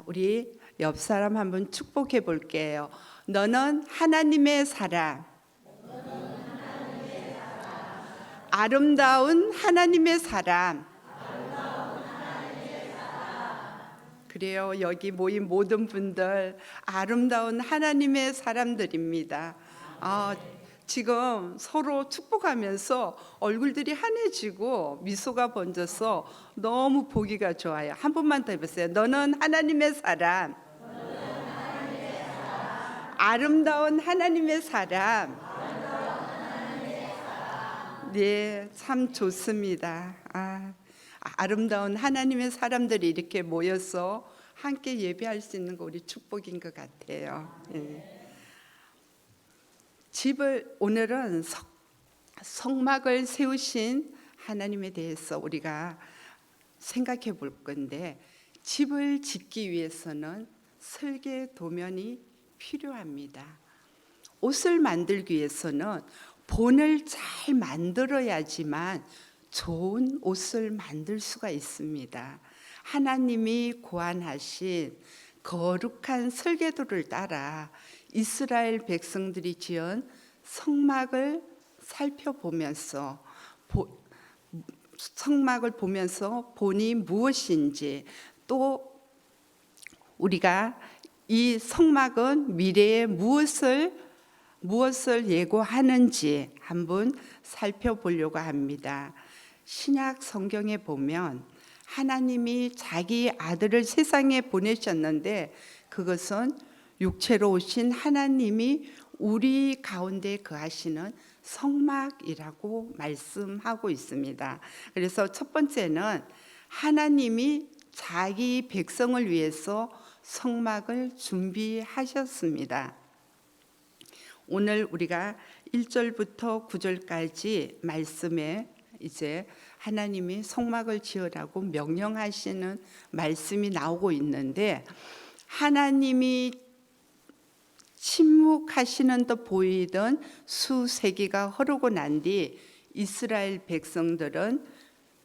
우리 옆 사람 한번 축복해 볼게요. 너는 하나님의 사람, 아름다운 하나님의 사람. 그래요. 여기 모인 모든 분들 아름다운 하나님의 사람들입니다. 지금 서로 축복하면서 얼굴들이 환해지고 미소가 번져서 너무 보기가 좋아요. 한 번만 더 해보세요. 너는 하나님의 사람, 아름다운 하나님의 사람. 네, 참 좋습니다. 아름다운 하나님의 사람들이 이렇게 모여서 함께 예배할 수 있는 거 우리 축복인 것 같아요. 예. 오늘은 성막을 세우신 하나님에 대해서 우리가 생각해 볼 건데, 집을 짓기 위해서는 설계 도면이 필요합니다. 옷을 만들기 위해서는 본을 잘 만들어야지만 좋은 옷을 만들 수가 있습니다. 하나님이 고안하신 거룩한 설계도를 따라 이스라엘 백성들이 지은 성막을 살펴보면서 성막을 보면서 본이 무엇인지, 또 우리가 이 성막은 미래에 무엇을 예고하는지 한번 살펴보려고 합니다. 신약 성경에 보면 하나님이 자기 아들을 세상에 보내셨는데, 그것은 육체로 오신 하나님이 우리 가운데 거하시는 성막이라고 말씀하고 있습니다. 그래서 첫 번째는 하나님이 자기 백성을 위해서 성막을 준비하셨습니다. 오늘 우리가 1절부터 9절까지 말씀에 이제 하나님이 성막을 지으라고 명령하시는 말씀이 나오고 있는데, 하나님이 침묵하시는 듯 보이던 수세기가 흐르고 난 뒤 이스라엘 백성들은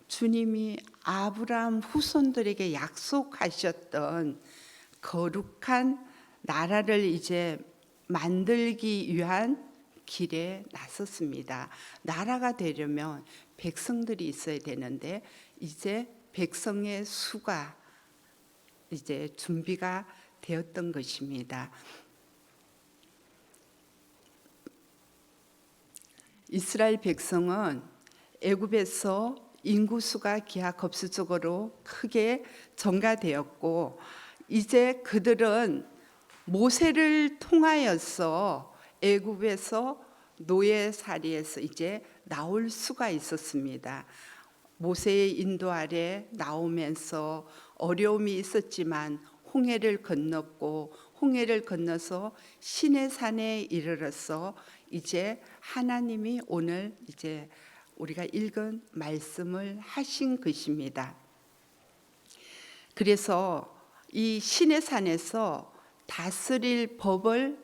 주님이 아브라함 후손들에게 약속하셨던 거룩한 나라를 이제 만들기 위한 길에 나섰습니다. 나라가 되려면 백성들이 있어야 되는데, 이제 백성의 수가 이제 준비가 되었던 것입니다. 이스라엘 백성은 애굽에서 인구수가 기하급수적으로 크게 증가되었고, 이제 그들은 모세를 통하여서 애굽에서 노예살이에서 이제 나올 수가 있었습니다. 모세의 인도 아래 나오면서 어려움이 있었지만 홍해를 건넜고, 홍해를 건너서 시내산에 이르러서 이제 하나님이 오늘 이제 우리가 읽은 말씀을 하신 것입니다. 그래서 이 시내산에서 다스릴 법을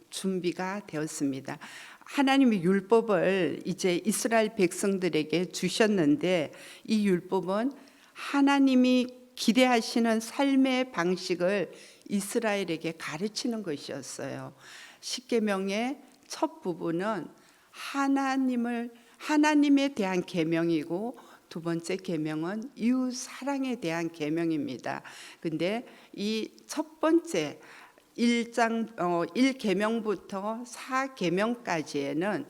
준비가 되었습니다. 하나님의 율법을 이제 이스라엘 백성들에게 주셨는데, 이 율법은 하나님이 기대하시는 삶의 방식을 이스라엘에게 가르치는 것이었어요. 십계명의 첫 부분은 하나님에 대한 계명이고, 두 번째 계명은 이웃 사랑에 대한 계명입니다. 근데 이 첫 번째 1계명부터 4계명까지에는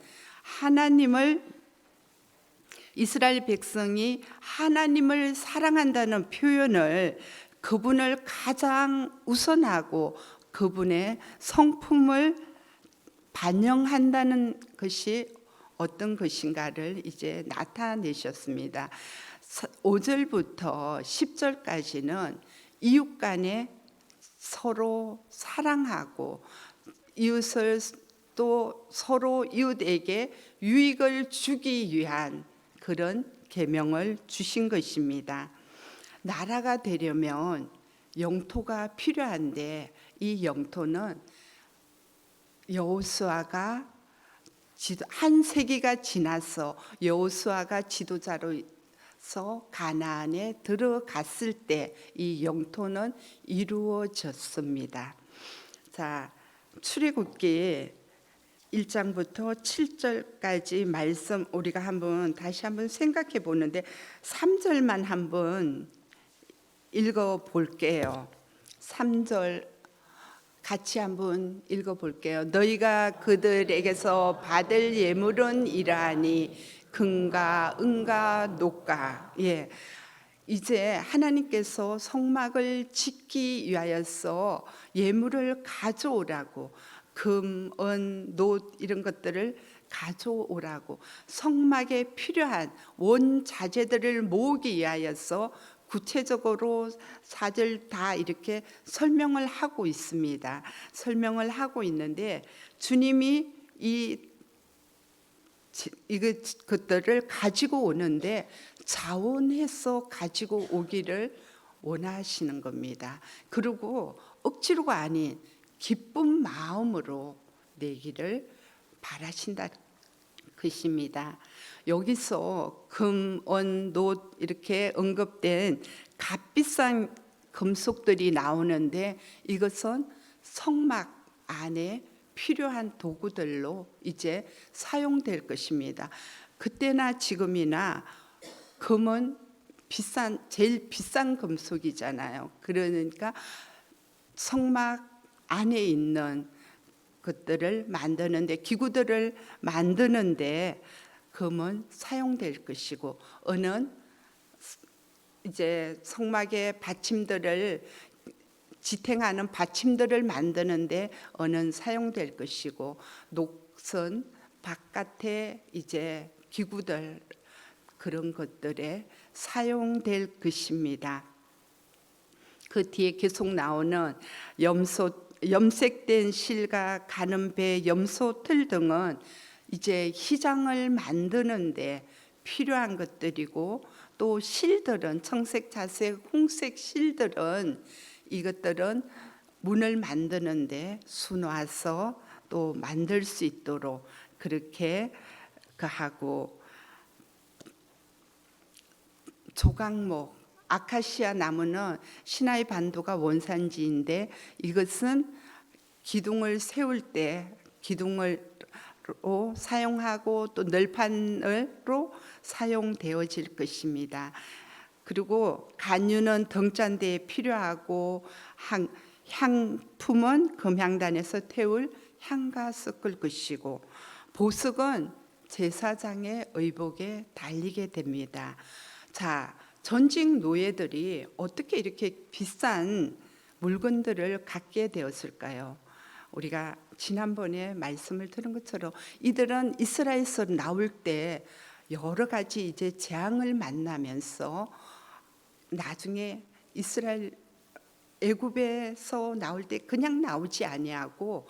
이스라엘 백성이 하나님을 사랑한다는 표현을, 그분을 가장 우선하고 그분의 성품을 반영한다는 것이 어떤 것인가를 이제 나타내셨습니다. 5절부터 10절까지는 이웃 간에 서로 사랑하고, 이웃을 또 서로 이웃에게 유익을 주기 위한 그런 계명을 주신 것입니다. 나라가 되려면 영토가 필요한데, 이 영토는 여호수아가 한 세기가 지나서 여호수아가 지도자로 가나안에 들어갔을 때 이 영토는 이루어졌습니다. 자, 출애굽기 1장부터 7절까지 말씀 우리가 다시 한번 생각해 보는데 3절만 한번 읽어 볼게요. 3절 같이 한번 읽어 볼게요. 너희가 그들에게서 받을 예물은 이러하니 금과 은과 녹과. 예. 이제 하나님께서 성막을 짓기 위하여서 예물을 가져오라고, 금, 은, 놋 이런 것들을 가져오라고, 성막에 필요한 원자재들을 모으기 위하여서 구체적으로 4절 다 이렇게 설명을 하고 있습니다. 설명을 하고 있는데 주님이 것들을 가지고 오는데 자원해서 가지고 오기를 원하시는 겁니다. 그리고 억지로가 아닌 기쁜 마음으로 내기를 바라신다 것입니다. 여기서 금, 은, 놋 이렇게 언급된 값비싼 금속들이 나오는데 이것은 성막 안에 필요한 도구들로 이제 사용될 것입니다. 그때나 지금이나 금은 제일 비싼 금속이잖아요. 그러니까 성막 안에 있는 것들을 만드는데, 기구들을 만드는데 금은 사용될 것이고, 은은 이제 성막의 받침들을 지탱하는 받침들을 만드는데 은은 사용될 것이고, 녹은 바깥에 이제 기구들 그런 것들에 사용될 것입니다. 그 뒤에 계속 나오는 염색된 실과 가는 배, 염소 틀 등은 이제 휘장을 만드는데 필요한 것들이고, 또 실들은 청색, 자색, 홍색 실들은 이것들은 문을 만드는데 수놓아서 또 만들 수 있도록 그렇게 하고, 조각목, 아카시아 나무는 시나이 반도가 원산지인데 이것은 기둥을 세울 때 기둥으로 사용하고 또 널판으로 사용되어질 것입니다. 그리고 간유는 등잔대에 필요하고, 향품은 금향단에서 태울 향과 섞을 것이고, 보석은 제사장의 의복에 달리게 됩니다. 자, 전직 노예들이 어떻게 이렇게 비싼 물건들을 갖게 되었을까요? 우리가 지난번에 말씀을 들은 것처럼 이들은 이스라엘에서 나올 때 여러 가지 이제 재앙을 만나면서 나중에 이스라엘 애굽에서 나올 때 그냥 나오지 아니하고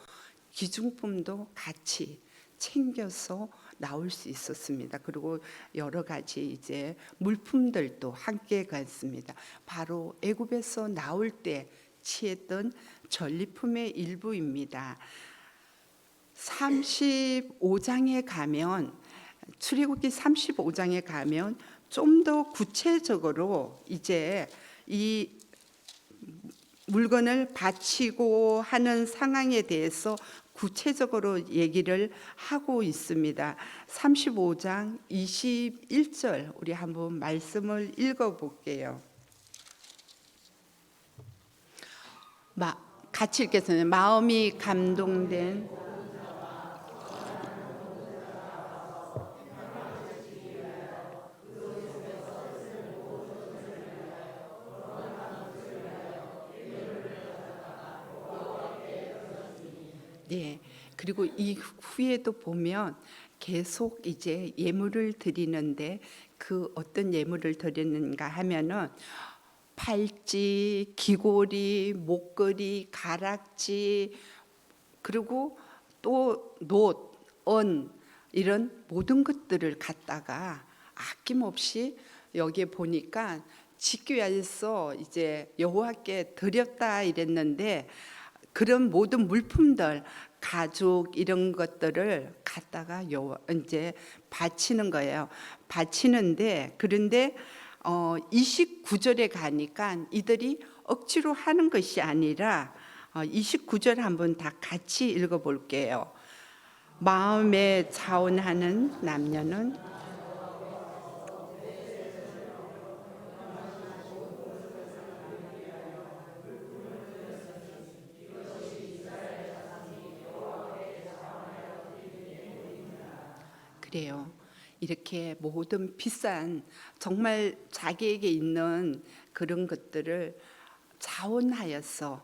기중품도 같이 챙겨서 나올 수 있었습니다. 그리고 여러 가지 이제 물품들도 함께 갔습니다. 바로 애굽에서 나올 때 취했던 전리품의 일부입니다. 35장에 가면, 출애굽기 35장에 가면 좀 더 구체적으로 이제 이 물건을 바치고 하는 상황에 대해서 구체적으로 얘기를 하고 있습니다. 35장 21절 우리 한번 말씀을 읽어볼게요. 같이 읽겠습니다. 마음이 감동된 네. 그리고 이 후에도 보면 계속 이제 예물을 드리는데 그 어떤 예물을 드리는가 하면은 팔찌, 귀고리, 목걸이, 가락지, 그리고 또 놋, 은 이런 모든 것들을 갖다가 아낌없이 여기에 보니까 짓기 위해서 이제 여호와께 드렸다 이랬는데, 그런 모든 물품들, 가죽 이런 것들을 갖다가 이제 바치는 거예요. 바치는데, 그런데 29절에 가니까 이들이 억지로 하는 것이 아니라 29절 한번 다 같이 읽어볼게요. 마음에 자원하는 남녀는 그래요. 이렇게 모든 비싼 정말 자기에게 있는 그런 것들을 자원하여서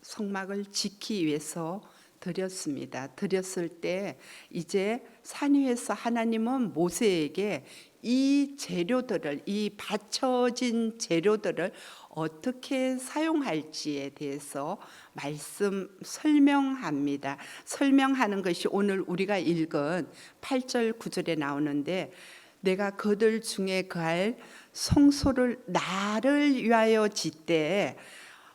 성막을 지키기 위해서 드렸습니다. 드렸을 때 이제 산 위에서 하나님은 모세에게 이 재료들을, 이 바쳐진 재료들을 어떻게 사용할지에 대해서 설명합니다. 설명하는 것이 오늘 우리가 읽은 8절 9절에 나오는데, 내가 그들 중에 그할 성소를 나를 위하여 짓되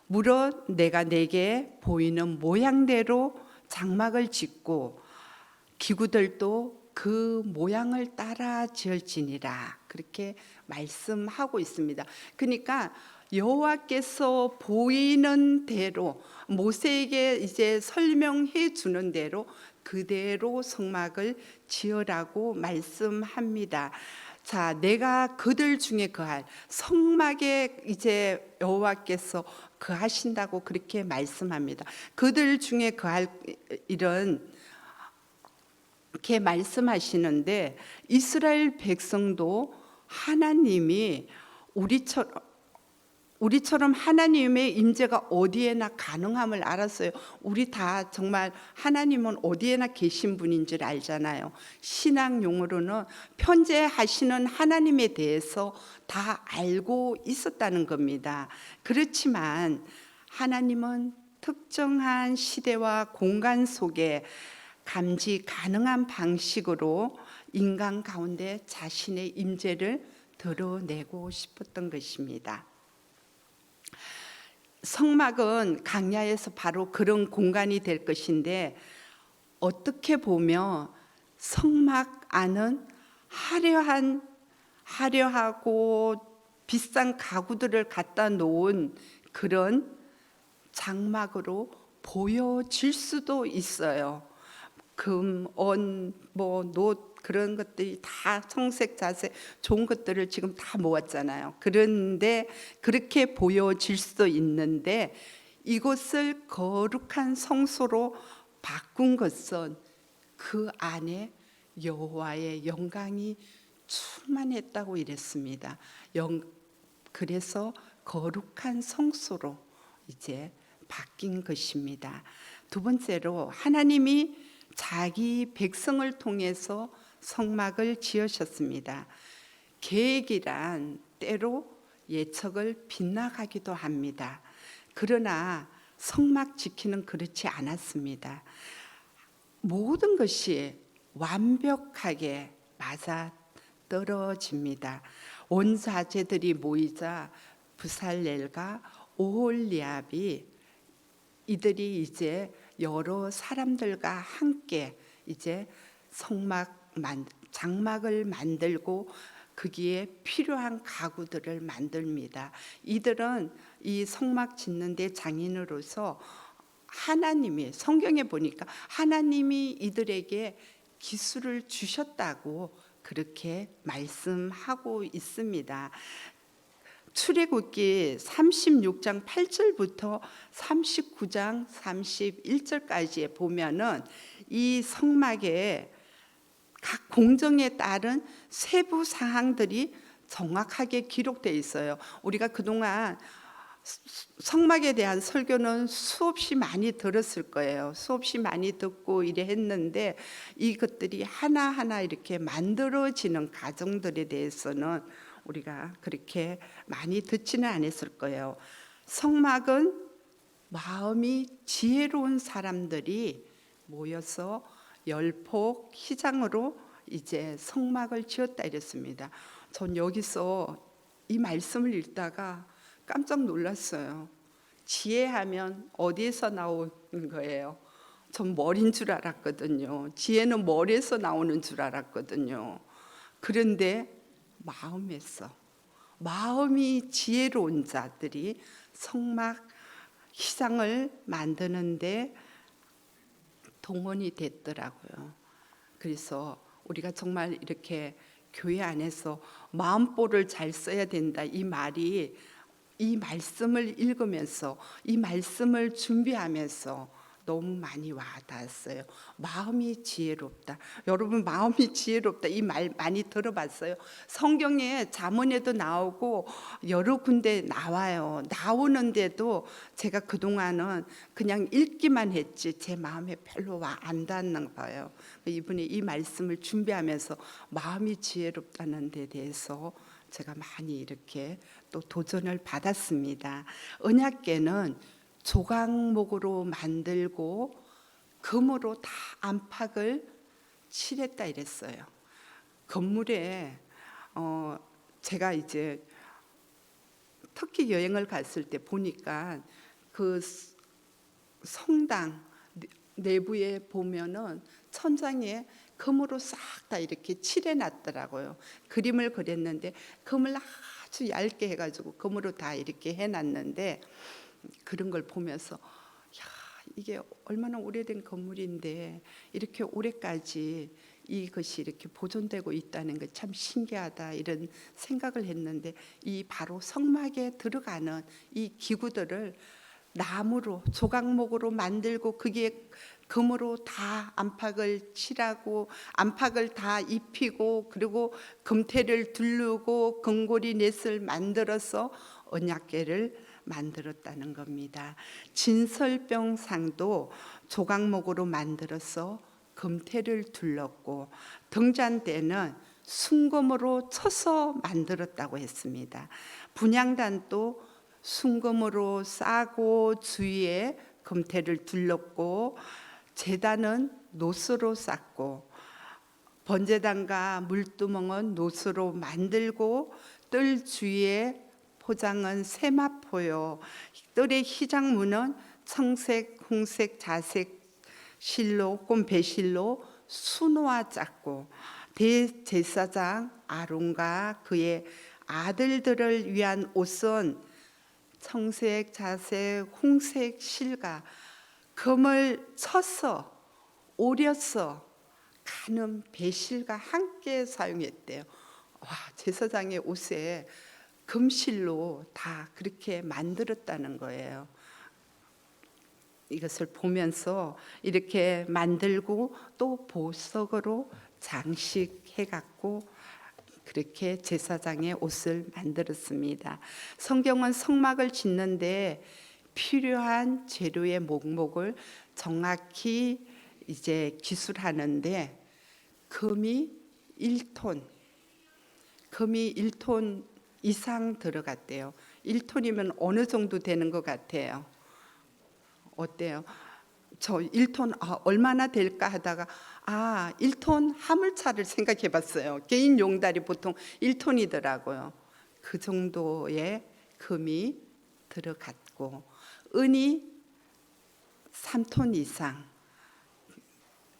물어 내가 내게 보이는 모양대로 장막을 짓고 기구들도 그 모양을 따라 지을지니라, 그렇게 말씀하고 있습니다. 그러니까 여호와께서 보이는 대로 모세에게 이제 설명해 주는 대로 그대로 성막을 지으라고 말씀합니다. 자, 내가 그들 중에 그할 성막에 이제 여호와께서 그하신다고 그렇게 말씀합니다. 그들 중에 그할 일은 이렇게 말씀하시는데, 이스라엘 백성도 하나님이 우리처럼 하나님의 임재가 어디에나 가능함을 알았어요. 우리 다 정말 하나님은 어디에나 계신 분인 줄 알잖아요. 신앙 용어로는 편재하시는 하나님에 대해서 다 알고 있었다는 겁니다. 그렇지만 하나님은 특정한 시대와 공간 속에 감지 가능한 방식으로 인간 가운데 자신의 임재를 드러내고 싶었던 것입니다. 성막은 광야에서 바로 그런 공간이 될 것인데, 어떻게 보면 성막 안은 화려하고 비싼 가구들을 갖다 놓은 그런 장막으로 보여질 수도 있어요. 금, 언, 놋 그런 것들이 다 청색, 자색 좋은 것들을 지금 다 모았잖아요. 그런데 그렇게 보여질 수도 있는데, 이곳을 거룩한 성소로 바꾼 것은 그 안에 여호와의 영광이 충만했다고 이랬습니다. 그래서 거룩한 성소로 이제 바뀐 것입니다. 두 번째로, 하나님이 자기 백성을 통해서 성막을 지으셨습니다. 계획이란 때로 예측을 빗나가기도 합니다. 그러나 성막 지키는 그렇지 않았습니다. 모든 것이 완벽하게 맞아 떨어집니다. 온 사제들이 모이자 부살렐과 오홀리압이 이들이 이제 여러 사람들과 함께 이제 장막을 만들고 거기에 필요한 가구들을 만듭니다. 이들은 이 성막 짓는 데 장인으로서 하나님이, 성경에 보니까 하나님이 이들에게 기술을 주셨다고 그렇게 말씀하고 있습니다. 출애굽기 36장 8절부터 39장 31절까지에 보면은 이 성막에 각 공정에 따른 세부 사항들이 정확하게 기록되어 있어요. 우리가 그동안 성막에 대한 설교는 수없이 많이 들었을 거예요. 수없이 많이 듣고 이래 했는데, 이것들이 하나하나 이렇게 만들어지는 과정들에 대해서는 우리가 그렇게 많이 듣지는 않았을 거예요. 성막은 마음이 지혜로운 사람들이 모여서 열폭 휘장으로 이제 성막을 지었다 이랬습니다. 전 여기서 이 말씀을 읽다가 깜짝 놀랐어요. 지혜하면 어디에서 나오는 거예요? 전 머리인 줄 알았거든요. 지혜는 머리에서 나오는 줄 알았거든요. 그런데 마음이 지혜로운 자들이 성막 휘장을 만드는데 동원이 됐더라고요. 그래서 우리가 정말 이렇게 교회 안에서 마음보를 잘 써야 된다, 이 말이 이 말씀을 읽으면서 이 말씀을 준비하면서 너무 많이 와닿았어요. 마음이 지혜롭다. 여러분, 마음이 지혜롭다 이 말 많이 들어봤어요? 성경에 잠언에도 나오고 여러 군데 나와요. 나오는데도 제가 그동안은 그냥 읽기만 했지 제 마음에 별로 안 닿는 거예요. 이분이 이 말씀을 준비하면서 마음이 지혜롭다는 데 대해서 제가 많이 이렇게 또 도전을 받았습니다. 언약궤는 조각목으로 만들고 금으로 다 안팎을 칠했다 이랬어요. 건물에 제가 이제 터키 여행을 갔을 때 보니까 그 성당 내부에 보면은 천장에 금으로 싹 다 이렇게 칠해놨더라고요. 그림을 그렸는데 금을 아주 얇게 해가지고 금으로 다 이렇게 해놨는데, 그런 걸 보면서 야, 이게 얼마나 오래된 건물인데 이렇게 오래까지 이것이 이렇게 보존되고 있다는 게 참 신기하다, 이런 생각을 했는데, 이 바로 성막에 들어가는 이 기구들을 나무로 조각목으로 만들고 그게 금으로 다 안팎을 칠하고 안팎을 다 입히고 그리고 금태를 두르고 금고리 넷을 만들어서 언약궤를 만들었다는 겁니다. 진설병상도 조각목으로 만들어서 금태를 둘렀고 등잔대는 순금으로 쳐서 만들었다고 했습니다. 분향단도 순금으로 싸고 주위에 금태를 둘렀고 제단은 노스로 쌓고 번제단과 물두멍은 노스로 만들고 뜰 주위에 포장은 세마포요. 뜰의 휘장문은 청색, 홍색, 자색 실로 혹은 배실로 수놓아 짰고 대제사장 아론과 그의 아들들을 위한 옷은 청색, 자색, 홍색 실과 금을 쳐서 오려서 가는 배실과 함께 사용했대요. 와, 제사장의 옷에 금실로 다 그렇게 만들었다는 거예요. 이것을 보면서 이렇게 만들고 또 보석으로 장식해 갖고 그렇게 제사장의 옷을 만들었습니다. 성경은 성막을 짓는데 필요한 재료의 목록을 정확히 이제 기술하는데 금이 1톤 이상 들어갔대요. 1톤이면 어느 정도 되는 것 같아요? 어때요? 저 1톤 얼마나 될까 하다가 1톤 화물차를 생각해 봤어요. 개인 용달이 보통 1톤이더라고요. 그 정도의 금이 들어갔고 은이 3톤 이상,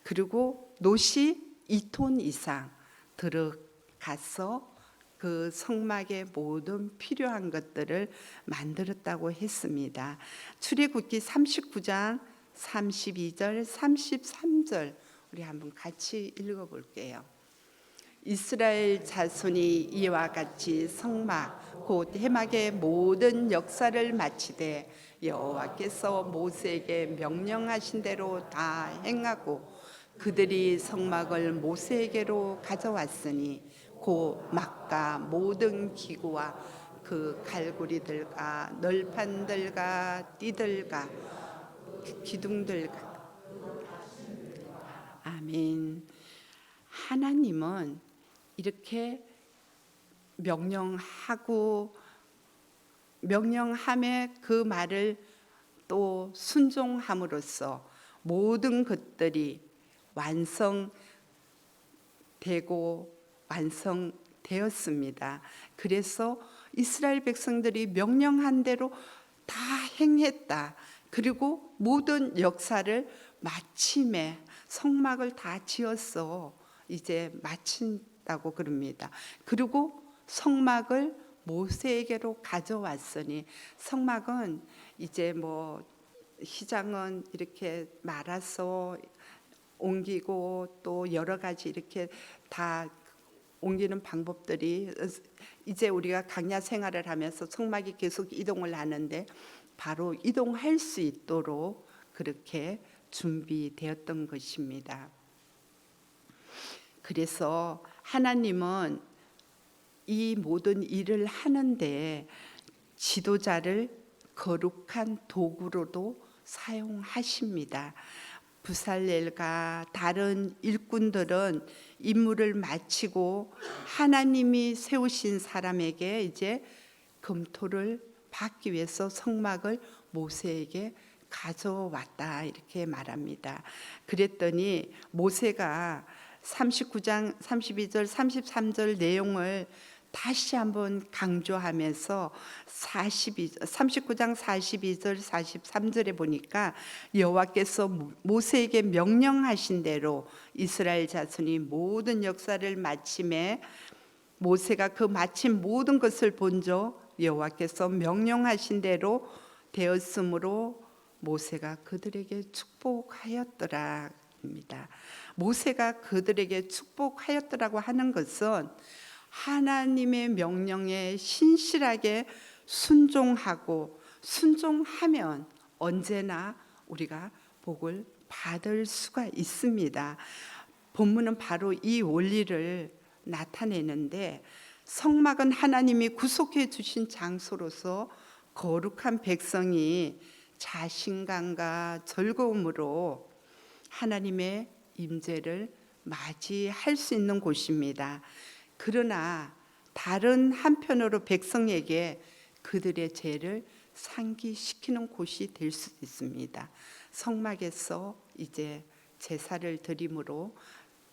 그리고 놋이 2톤 이상 들어가서 그 성막의 모든 필요한 것들을 만들었다고 했습니다. 출애굽기 39장 32절 33절 우리 한번 같이 읽어볼게요. 이스라엘 자손이 이와 같이 성막 곧 회막의 모든 역사를 마치되 여호와께서 모세에게 명령하신 대로 다 행하고 그들이 성막을 모세에게로 가져왔으니 곧 막과 모든 기구와 그 갈고리들과 널판들과 띠들과 기둥들과. 아멘. 하나님은 이렇게 명령함에 그 말을 또 순종함으로써 모든 것들이 완성되고 완성되었습니다. 그래서 이스라엘 백성들이 명령한 대로 다 행했다. 그리고 모든 역사를 마침에 성막을 다 지었어 이제 마친다고 그럽니다. 그리고 성막을 모세에게로 가져왔으니, 성막은 이제 뭐 휘장은 이렇게 말아서 옮기고 또 여러 가지 이렇게 다 옮기는 방법들이 이제 우리가 광야 생활을 하면서 성막이 계속 이동을 하는데 바로 이동할 수 있도록 그렇게 준비되었던 것입니다. 그래서 하나님은 이 모든 일을 하는데 지도자를 거룩한 도구로도 사용하십니다. 부살렐과 다른 일꾼들은 임무를 마치고 하나님이 세우신 사람에게 이제 검토를 받기 위해서 성막을 모세에게 가져왔다 이렇게 말합니다. 그랬더니 모세가 39장 32절 33절 내용을 다시 한번 강조하면서 39장 42절 43절에 보니까 여호와께서 모세에게 명령하신 대로 이스라엘 자손이 모든 역사를 마침에 모세가 그 마친 모든 것을 본저 여호와께서 명령하신 대로 되었으므로 모세가 그들에게 축복하였더라 입니다. 모세가 그들에게 축복하였더라고 하는 것은 하나님의 명령에 신실하게 순종하면 언제나 우리가 복을 받을 수가 있습니다. 본문은 바로 이 원리를 나타내는데, 성막은 하나님이 구속해 주신 장소로서 거룩한 백성이 자신감과 즐거움으로 하나님의 임재를 맞이할 수 있는 곳입니다. 그러나 다른 한편으로 백성에게 그들의 죄를 상기시키는 곳이 될 수도 있습니다. 성막에서 이제 제사를 드림으로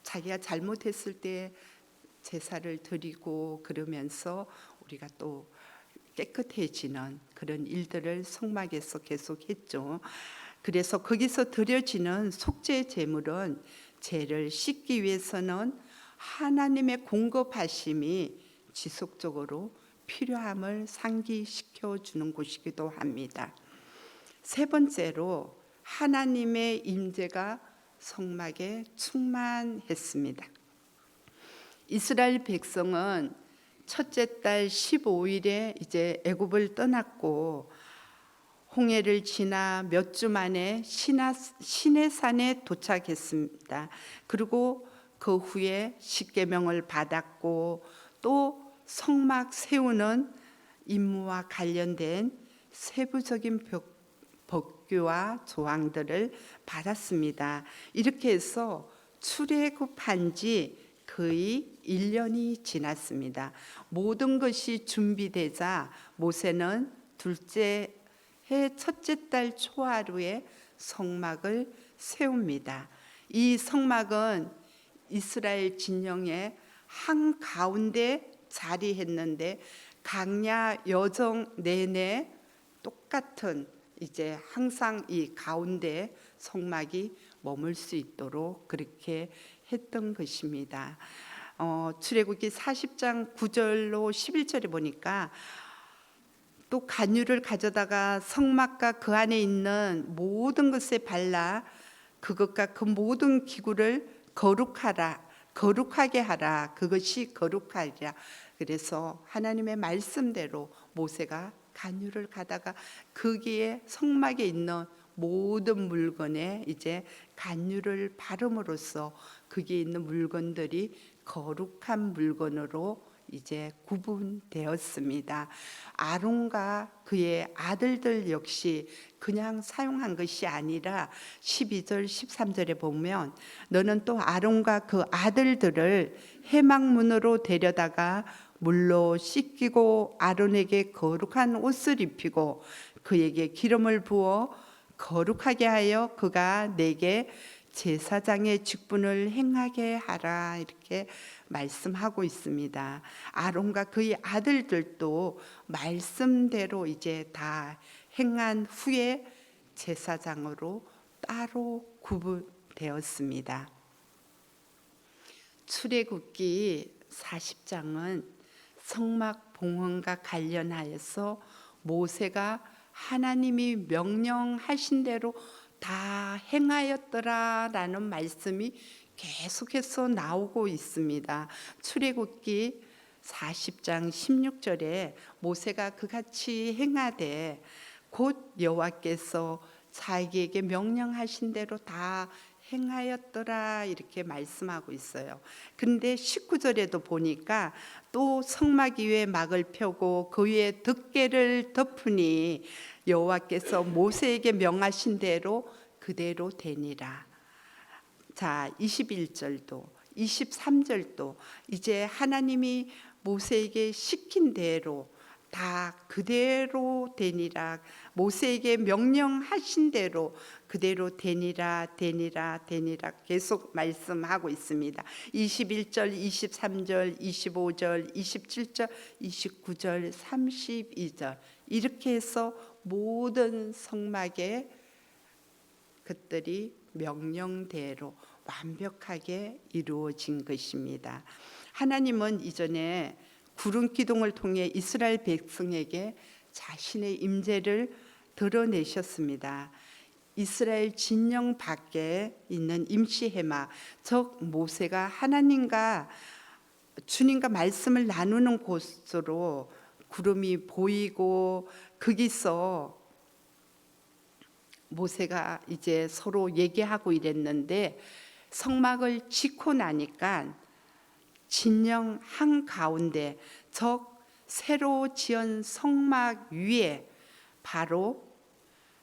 자기가 잘못했을 때 제사를 드리고 그러면서 우리가 또 깨끗해지는 그런 일들을 성막에서 계속했죠. 그래서 거기서 드려지는 속죄 제물은 죄를 씻기 위해서는 하나님의 공급하심이 지속적으로 필요함을 상기시켜 주는 곳이기도 합니다. 세 번째로 하나님의 임재가 성막에 충만했습니다. 이스라엘 백성은 첫째 달 15일에 이제 애굽을 떠났고 홍해를 지나 몇 주 만에 시내산에 도착했습니다. 그리고 그 후에 십계명을 받았고 또 성막 세우는 임무와 관련된 세부적인 법규와 조항들을 받았습니다. 이렇게 해서 출애굽한 지 거의 1년이 지났습니다. 모든 것이 준비되자 모세는 둘째 해 첫째 달 초하루에 성막을 세웁니다. 이 성막은 이스라엘 진영의 한 가운데 자리했는데 광야 여정 내내 똑같은 이제 항상 이 가운데 성막이 머물 수 있도록 그렇게 했던 것입니다. 출애굽기 40장 9절로 11절에 보니까 또 간유를 가져다가 성막과 그 안에 있는 모든 것에 발라 그것과 그 모든 기구를 거룩하게 하라. 그것이 거룩하리라. 그래서 하나님의 말씀대로 모세가 간유를 가다가 거기에 성막에 있는 모든 물건에 이제 간유를 바름으로써 거기에 있는 물건들이 거룩한 물건으로 이제 구분되었습니다. 아론과 그의 아들들 역시 그냥 사용한 것이 아니라 12절 13절에 보면 너는 또 아론과 그 아들들을 회막문으로 데려다가 물로 씻기고 아론에게 거룩한 옷을 입히고 그에게 기름을 부어 거룩하게 하여 그가 내게 제사장의 직분을 행하게 하라 이렇게 말씀하고 있습니다. 아론과 그의 아들들도 말씀대로 이제 다 행한 후에 제사장으로 따로 구분되었습니다. 출애굽기 40장은 성막 봉헌과 관련하여서 모세가 하나님이 명령하신 대로 다 행하였더라라는 말씀이 계속해서 나오고 있습니다. 출애굽기 40장 16절에 모세가 그같이 행하되 곧 여호와께서 자기에게 명령하신 대로 다 행하였더라 이렇게 말씀하고 있어요. 근데 19절에도 보니까 또 성막 위에 막을 펴고 그 위에 덮개를 덮으니 여호와께서 모세에게 명하신 대로 그대로 되니라. 자, 21절도 23절도 이제 하나님이 모세에게 시킨 대로 다 그대로 되니라. 모세에게 명령하신 대로 그대로 되니라 되니라 되니라 계속 말씀하고 있습니다. 21절, 23절, 25절, 27절, 29절, 32절 이렇게 해서 모든 성막의 것들이 명령대로 완벽하게 이루어진 것입니다. 하나님은 이전에 구름 기둥을 통해 이스라엘 백성에게 자신의 임재를 드러내셨습니다. 이스라엘 진영 밖에 있는 임시 해막, 즉 모세가 하나님과 주님과 말씀을 나누는 곳으로 구름이 보이고 거기서 모세가 이제 서로 얘기하고 이랬는데 성막을 짓고 나니까 진영 한가운데 즉 새로 지은 성막 위에 바로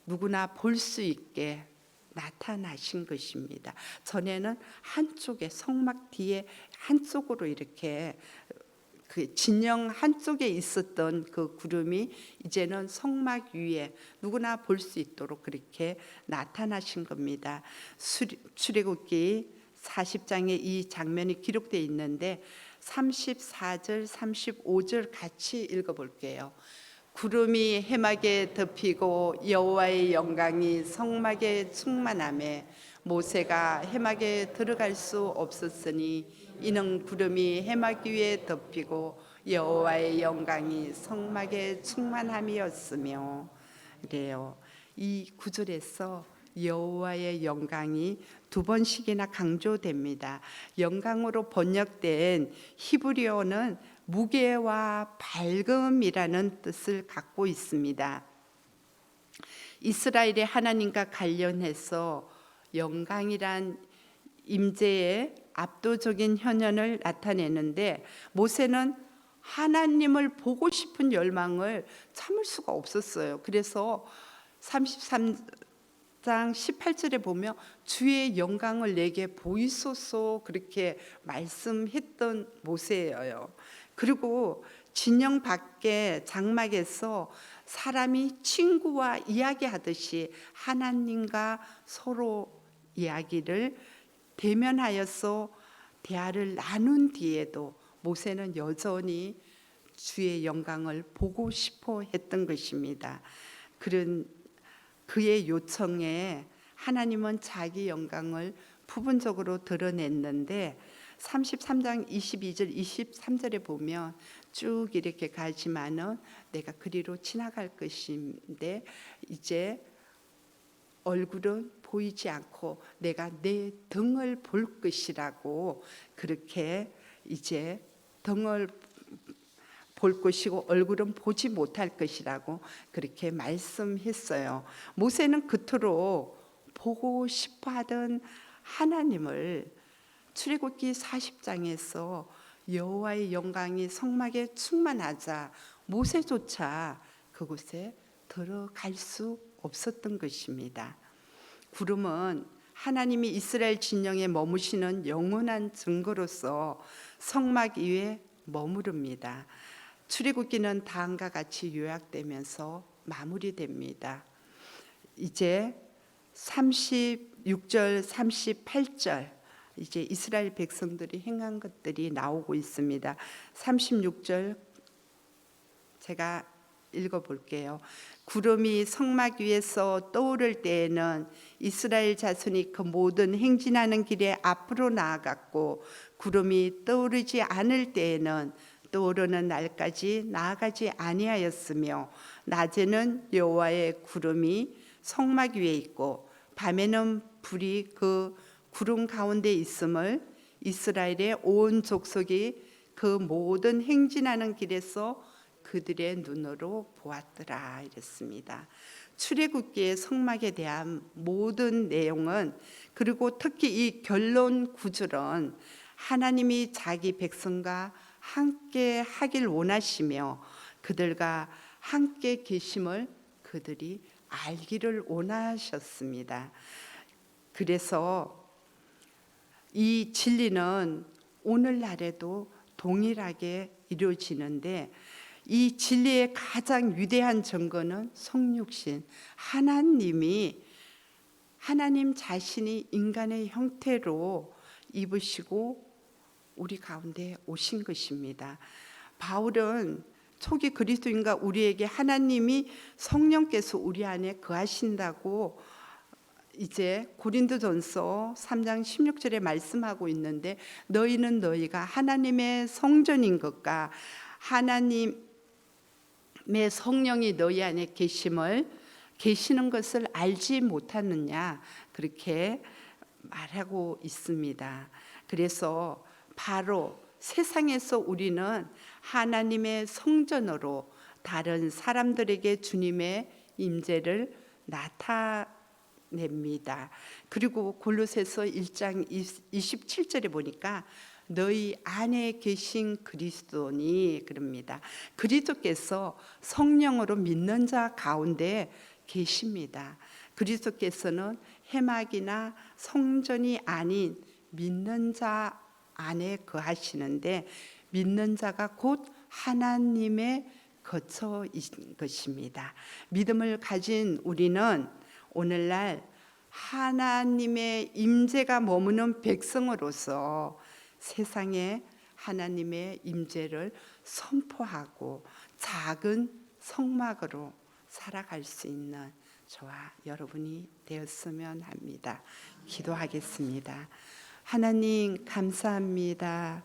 누구나 볼 수 있게 나타나신 것입니다. 전에는 한쪽에 성막 뒤에 한쪽으로 이렇게 그 진영 한쪽에 있었던 그 구름이 이제는 성막 위에 누구나 볼 수 있도록 그렇게 나타나신 겁니다. 출애굽기 40장에 이 장면이 기록되어 있는데 34절, 35절 같이 읽어볼게요. 구름이 해막에 덮이고 여호와의 영광이 성막에 충만하매 모세가 해막에 들어갈 수 없었으니 이는 구름이 해막 위에 덮이고 여호와의 영광이 성막에 충만함이었으며 그래요. 이 구절에서 여호와의 영광이 두 번씩이나 강조됩니다. 영광으로 번역된 히브리어는 무게와 밝음이라는 뜻을 갖고 있습니다. 이스라엘의 하나님과 관련해서 영광이란 임재의 압도적인 현현을 나타내는데 모세는 하나님을 보고 싶은 열망을 참을 수가 없었어요. 그래서 33장 18절에 보면 주의 영광을 내게 보이소서 그렇게 말씀했던 모세예요. 그리고 진영 밖에 장막에서 사람이 친구와 이야기하듯이 하나님과 서로 이야기를 대면하여서 대화를 나눈 뒤에도 모세는 여전히 주의 영광을 보고 싶어 했던 것입니다. 그런 그의 요청에 하나님은 자기 영광을 부분적으로 드러냈는데 33장 22절 23절에 보면 쭉 이렇게 가지만은 내가 그리로 지나갈 것인데 이제 얼굴은 보이지 않고 내가 내 등을 볼 것이라고 그렇게 이제 등을 볼 것이고 얼굴은 보지 못할 것이라고 그렇게 말씀했어요. 모세는 그토록 보고 싶어하던 하나님을 출애굽기 40장에서 여호와의 영광이 성막에 충만하자 모세조차 그곳에 들어갈 수 없었던 것입니다. 구름은 하나님이 이스라엘 진영에 머무시는 영원한 증거로서 성막 위에 머무릅니다. 출애굽기는 다음과 같이 요약되면서 마무리됩니다. 이제 36절, 38절 이제 이스라엘 백성들이 행한 것들이 나오고 있습니다. 36절 제가 읽어볼게요. 구름이 성막 위에서 떠오를 때에는 이스라엘 자손이 그 모든 행진하는 길에 앞으로 나아갔고 구름이 떠오르지 않을 때에는 떠오르는 날까지 나아가지 아니하였으며 낮에는 여호와의 구름이 성막 위에 있고 밤에는 불이 그 구름 가운데 있음을 이스라엘의 온 족속이 그 모든 행진하는 길에서 그들의 눈으로 보았더라 이랬습니다. 출애굽기의 성막에 대한 모든 내용은, 그리고 특히 이 결론 구절은 하나님이 자기 백성과 함께 하길 원하시며 그들과 함께 계심을 그들이 알기를 원하셨습니다. 그래서 이 진리는 오늘날에도 동일하게 이루어지는데, 이 진리의 가장 위대한 증거는 성육신, 하나님 자신이 인간의 형태로 입으시고 우리 가운데 오신 것입니다. 바울은 초기 그리스도인과 우리에게 하나님이 성령께서 우리 안에 거하신다고 이제 고린도전서 3장 16절에 말씀하고 있는데, 너희는 너희가 하나님의 성전인 것과 하나님의 성령이 너희 안에 계시는 것을 알지 못하느냐, 그렇게 말하고 있습니다. 그래서 바로 세상에서 우리는 하나님의 성전으로 다른 사람들에게 주님의 임재를 나타냅니다. 그리고 골로새서 1장 27절에 보니까 너희 안에 계신 그리스도니 그럽니다. 그리스도께서 성령으로 믿는 자 가운데 계십니다. 그리스도께서는 해막이나 성전이 아닌 믿는 자 안에 거하시는데, 믿는 자가 곧 하나님의 거처인 것입니다. 믿음을 가진 우리는 오늘날 하나님의 임재가 머무는 백성으로서 세상에 하나님의 임재를 선포하고 작은 성막으로 살아갈 수 있는 저와 여러분이 되었으면 합니다. 기도하겠습니다. 하나님 감사합니다.